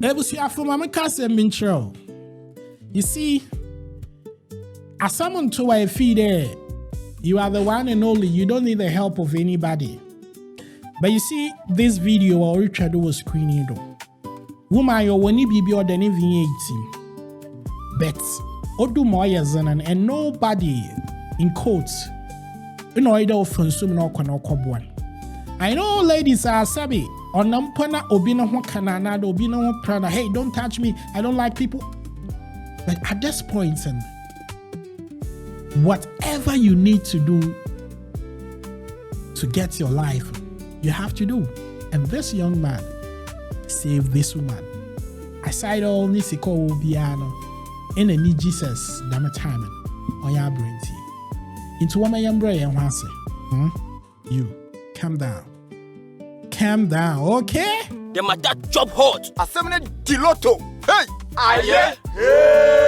You see, as someone to a feed there, you are the one and only. You don't need the help of anybody. But you see, this video or Richard was screening though. Woman, you won't be or than even 18. But Odu Moyazan and nobody in quotes. You know, either consume no one. I know ladies are sabi on nampana obina wakana obina prana. Hey, don't touch me. I don't like people. But at this point, whatever you need to do to get your life, you have to do. And this young man saved this woman. Aside all nisiko biano in a need Jesus damn time on your brain. Into one my umbrella and once. You calm down. Calm down, okay? The matter job hot. Assembly Diloto. Hey! Aye. Hey!